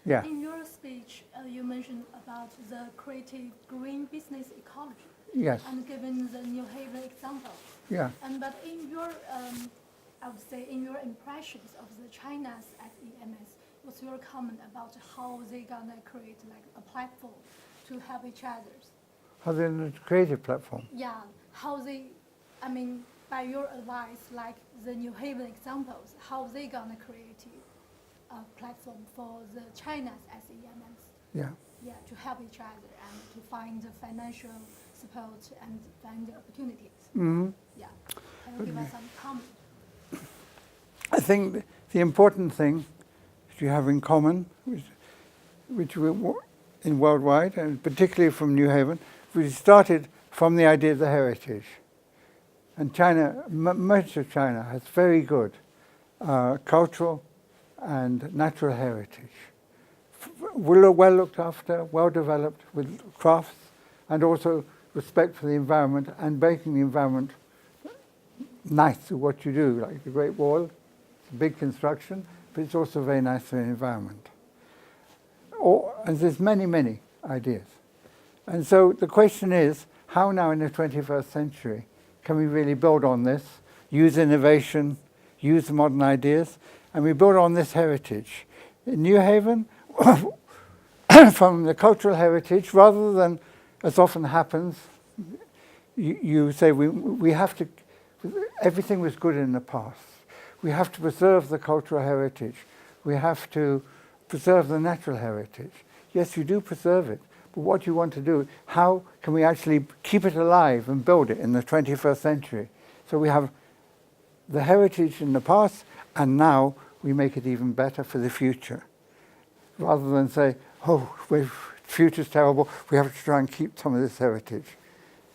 Yeah. In your speech, you mentioned about the creative green business ecology. Yes. And given the New Haven example. Yeah. But in your, I would say, in your impressions of the China's SEMS, what's your comment about how they gonna create like a platform to help each other? How they're in a creative platform. Yeah, how they, I mean, by your advice, like the New Haven examples, how they gonna create a platform for the China's SEMS? Yeah. Yeah, to help each other and to find the financial support and find the opportunities. Mm-hmm. Yeah, can you give us some comment? I think the important thing that you have in common, which we in worldwide, and particularly from New Haven, we started from the idea of the heritage. And China, much of China has very good cultural and natural heritage. Well looked after, well developed with crafts, and also respect for the environment and making the environment nice to what you do, like the Great Wall. It's a big construction, but it's also very nice for the environment. And there's many, many ideas. And so the question is, how now in the 21st century can we really build on this, use innovation, use modern ideas, and we build on this heritage? In New Haven, from the cultural heritage, rather than, as often happens, you say we have to, everything was good in the past. We have to preserve the cultural heritage. We have to preserve the natural heritage. Yes, you do preserve it, but what you want to do, how can we actually keep it alive and build it in the 21st century? So we have the heritage in the past, and now we make it even better for the future. Rather than say, oh, the future's terrible, we have to try and keep some of this heritage.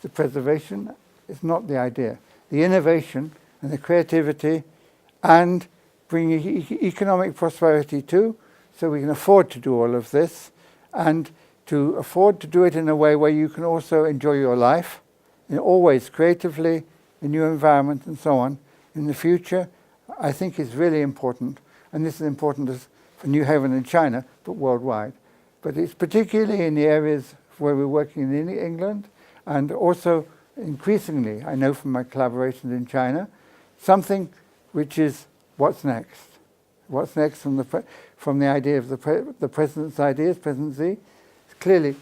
The preservation is not the idea. The innovation and the creativity and bringing economic prosperity too, so we can afford to do all of this, and to afford to do it in a way where you can also enjoy your life, and always creatively, in your environment and so on, in the future, I think is really important. And this is important for New Haven and China, but worldwide. But it's particularly in the areas where we're working in England, and also increasingly, I know from my collaborations in China, something which is what's next. What's next from the idea of the president's ideas, President Xi? Clearly,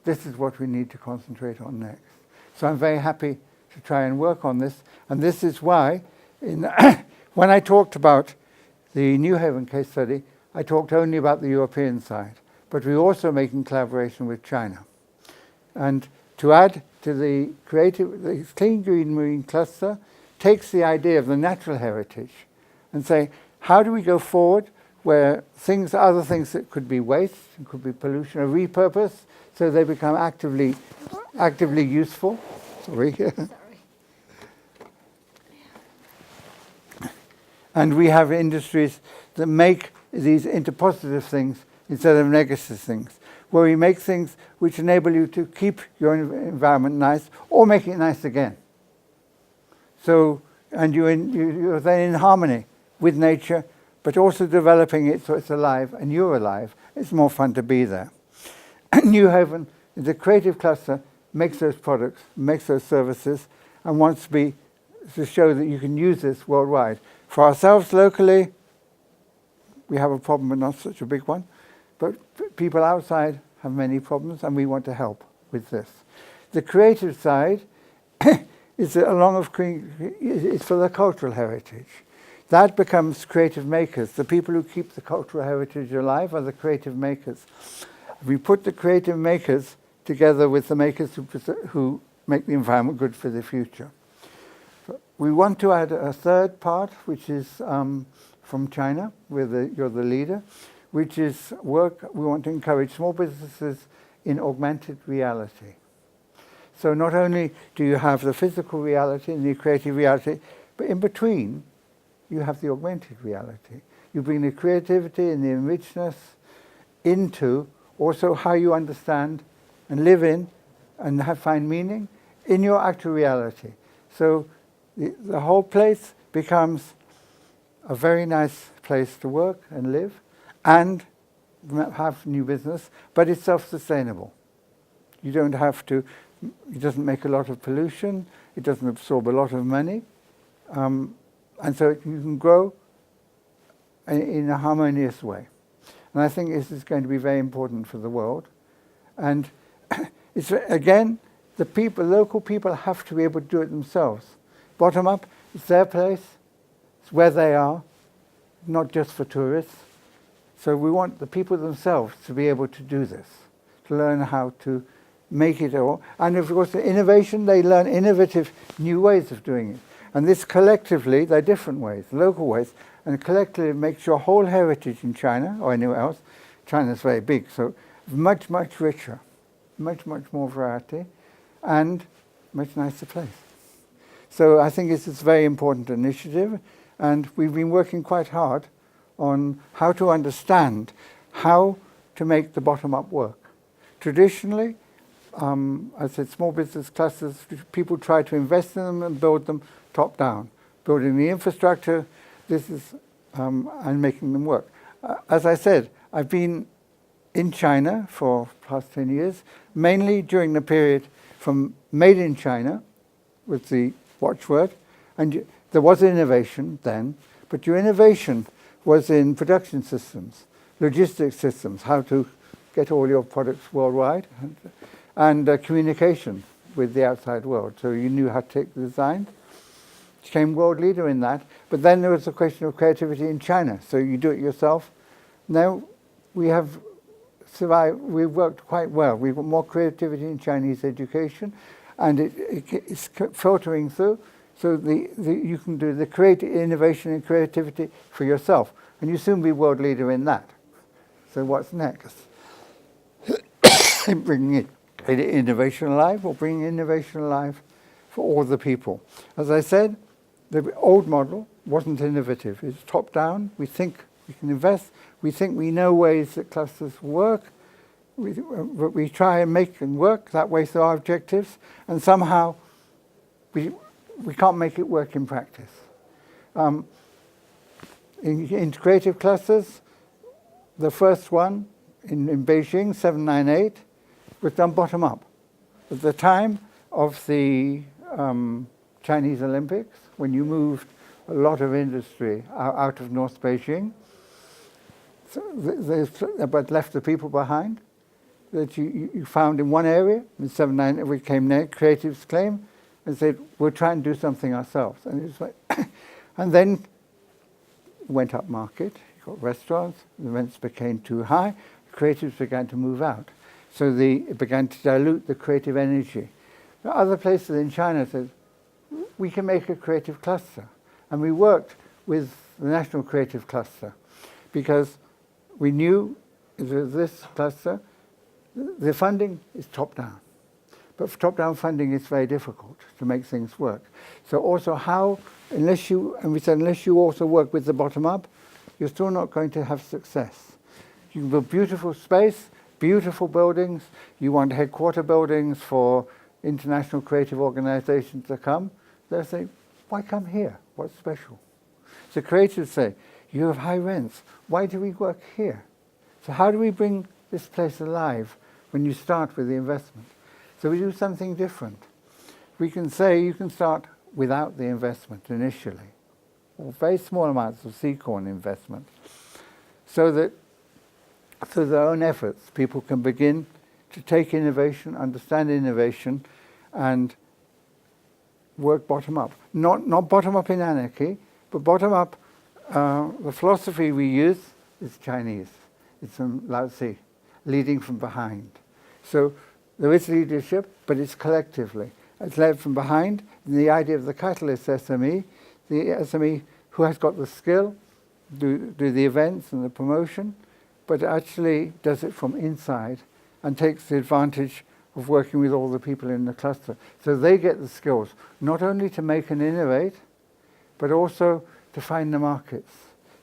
this is what we need to concentrate on next. So I'm very happy to try and work on this. And this is why, when I talked about the New Haven case study, I talked only about the European side. But we're also making collaboration with China. And to add to the Clean Green Marine Cluster takes the idea of the natural heritage and say, how do we go forward where other things that could be waste, could be pollution, are repurposed so they become actively useful. Sorry. Sorry. And we have industries that make these into positive things instead of negative things, where we make things which enable you to keep your environment nice or make it nice again. So, and you're then in harmony with nature, but also developing it so it's alive and you're alive. It's more fun to be there. New Haven, the creative cluster, makes those products, makes those services, and wants to show that you can use this worldwide. For ourselves locally, we have a problem, but not such a big one. But people outside have many problems, and we want to help with this. The creative side is for the cultural heritage. That becomes creative makers. The people who keep the cultural heritage alive are the creative makers. We put the creative makers together with the makers who make the environment good for the future. We want to add a third part, which is from China, where you're the leader, which is work. We want to encourage small businesses in augmented reality. So not only do you have the physical reality and the creative reality, but in between, you have the augmented reality. You bring the creativity and the enrichedness into also how you understand and live in and find meaning in your actual reality. So the whole place becomes a very nice place to work and live, and have new business, but it's self-sustainable. You don't have to, it doesn't make a lot of pollution, it doesn't absorb a lot of money, and so you can grow in a harmonious way. And I think this is going to be very important for the world. And it's, again, the people, local people have to be able to do it themselves. Bottom up, it's their place, it's where they are, not just for tourists. So we want the people themselves to be able to do this, to learn how to make it all. And of course, the innovation, they learn innovative new ways of doing it. And this collectively, they're different ways, local ways, and collectively makes your whole heritage in China, or anywhere else, China's very big, so much, much richer, much, much more variety, and much nicer place. So I think this is a very important initiative, and we've been working quite hard on how to understand how to make the bottom-up work. Traditionally, I said small business clusters, people try to invest in them and build them top-down, building the infrastructure, this is, and making them work. As I said, I've been in China for the past 10 years, mainly during the period from Made in China, with the watchword, and there was innovation then, but your innovation was in production systems, logistics systems, how to get all your products worldwide, and communication with the outside world. So you knew how to take the design, became world leader in that. But then there was a question of creativity in China. So you do it yourself. Now we have survived, we've worked quite well. We've got more creativity in Chinese education, and it's filtering through. So you can do the creative innovation and creativity for yourself, and you soon be world leader in that. So what's next? Bringing innovation alive, or bringing innovation alive for all the people. As I said, the old model wasn't innovative. It's top down. We think we can invest. We think we know ways that clusters work. We try and make them work that way through our objectives, and somehow we can't make it work in practice. In creative clusters, the first one in Beijing, 798, was done bottom up. At the time of the Chinese Olympics, when you moved a lot of industry out of North Beijing, but left the people behind, that you found in one area, in 798, we came there, creatives came, and said, we'll try and do something ourselves. And it was like and then went up market, you got restaurants, the rents became too high, creatives began to move out. So it began to dilute the creative energy. Other places in China said, we can make a creative cluster. And we worked with the National Creative Cluster because we knew that this cluster, the funding is top-down. But for top-down funding, it's very difficult to make things work. So also unless you also work with the bottom-up, you're still not going to have success. You can build beautiful space, beautiful buildings. You want headquarter buildings for international creative organizations to come. They'll say, why come here? What's special? So creatives say, you have high rents. Why do we work here? So how do we bring this place alive when you start with the investment? So we do something different. We can say you can start without the investment initially, or very small amounts of seed corn investment, so that through their own efforts, people can begin to take innovation, understand innovation, and work bottom up. Not bottom up in anarchy, but bottom up. The philosophy we use is Chinese. It's from Lao Tzu, leading from behind. So there is leadership, but it's collectively. It's led from behind. And the idea of the catalyst SME, the SME who has got the skill, do the events and the promotion, but actually does it from inside and takes the advantage of working with all the people in the cluster. So they get the skills, not only to make and innovate, but also to find the markets,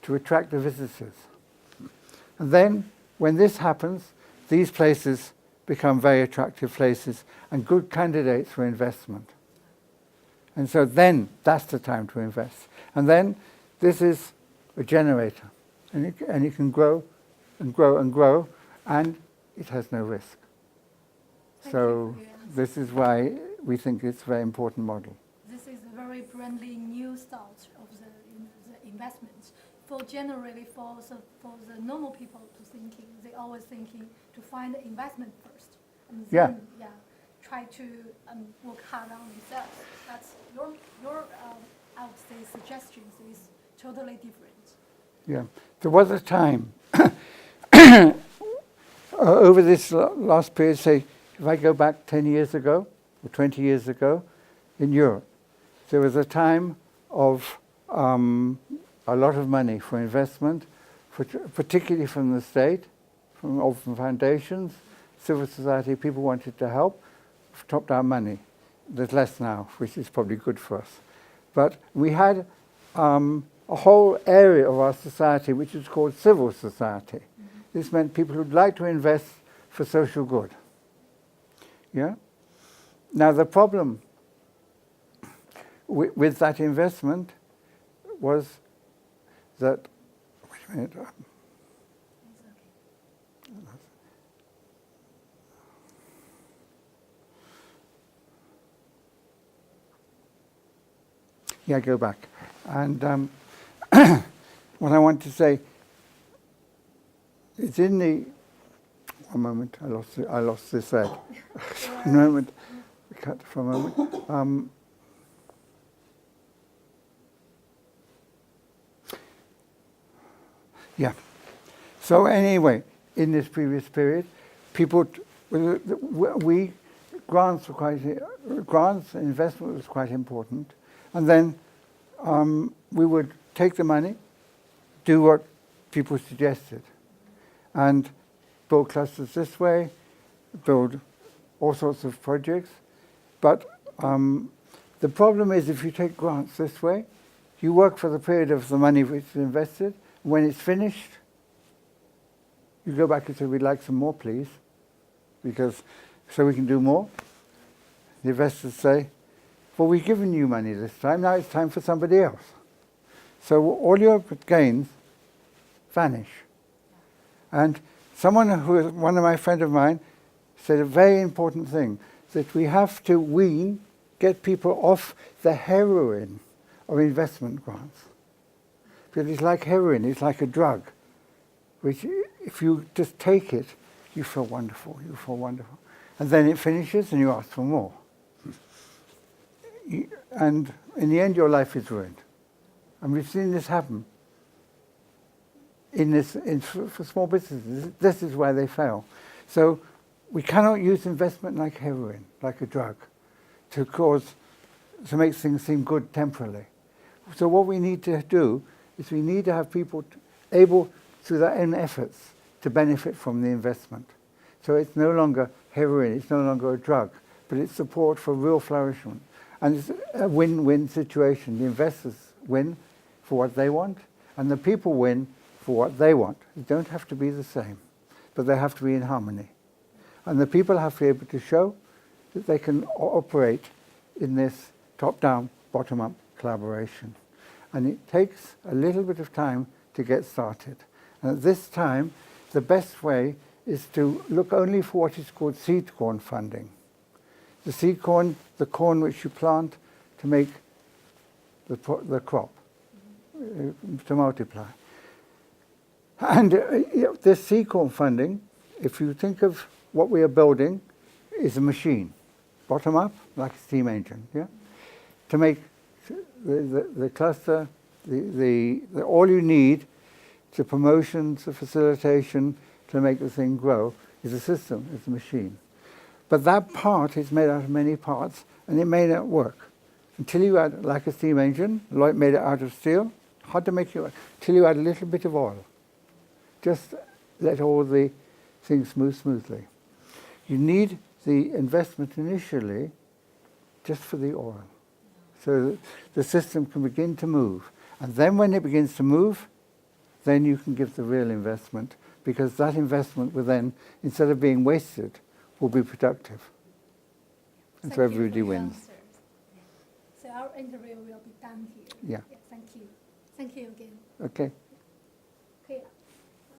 to attract the visitors. And then, when this happens, these places become very attractive places and good candidates for investment. And so then, that's the time to invest. And then, this is a generator, and it can grow and grow, and it has no risk. Thank So you for your answer. this is why we think it's a very important model. This is a very friendly new start of the, the investments. For generally for the normal people to thinking, they always thinking to find the investment first, and Yeah. then try to work hard on themselves. That's your I would say suggestions is totally different. Yeah, there was a time over this last period, say, if I go back 10 years ago or 20 years ago, in Europe, there was a time of a lot of money for investment, particularly from the state, from open foundations, civil society. People wanted to help, top-down money. There's less now, which is probably good for us. But we had a whole area of our society which is called civil society. Mm-hmm. This meant people who'd like to invest for social good. Yeah? Now the problem with that investment was that, wait a minute, It's okay. yeah, go back. And what I want to say, it's in the, one moment, I lost this thread. One moment, cut for a moment. Yeah. So anyway, in this previous period, people, grants and investment was quite important, and then we would take the money, do what people suggested, and build clusters this way, build all sorts of projects. But the problem is, if you take grants this way, you work for the period of the money which is invested. When it's finished, you go back and say, we'd like some more, please, because so we can do more. The investors say, well, we've given you money this time, now it's time for somebody else. So all your gains vanish. And one of my friends of mine, said a very important thing, that we have to get people off the heroin of investment grants. Because it's like heroin, it's like a drug, which if you just take it, you feel wonderful, And then it finishes and you ask for more. And in the end, your life is ruined. And we've seen this happen for small businesses. This is why they fail. So we cannot use investment like heroin, like a drug, to make things seem good temporarily. So what we need to do is we need to have people able, through their own efforts, to benefit from the investment. So it's no longer heroin, it's no longer a drug, but it's support for real flourishment. And it's a win-win situation. The investors win for what they want, and the people win for what they want. They don't have to be the same, but they have to be in harmony. And the people have to be able to show that they can operate in this top-down, bottom-up collaboration. And it takes a little bit of time to get started. And at this time, the best way is to look only for what is called seed corn funding. The seed corn, the corn which you plant to make the crop, to multiply. And this seed corn funding, if you think of what we are building, is a machine, bottom up, like a steam engine, yeah? To make the cluster, all you need, the promotions, the facilitation, to make the thing grow, is a system, is a machine. But that part is made out of many parts, and it may not work. Until you add, like a steam engine, Lloyd made it out of steel, hard to make it work, until you add a little bit of oil. Just let all the things move smoothly. You need the investment initially just for the oil, so that the system can begin to move. And then when it begins to move, then you can give the real investment, because that investment will then, instead of being wasted, will be productive. And so everybody wins. So our interview will be done here. Yeah. Thank you. Thank you again. Okay.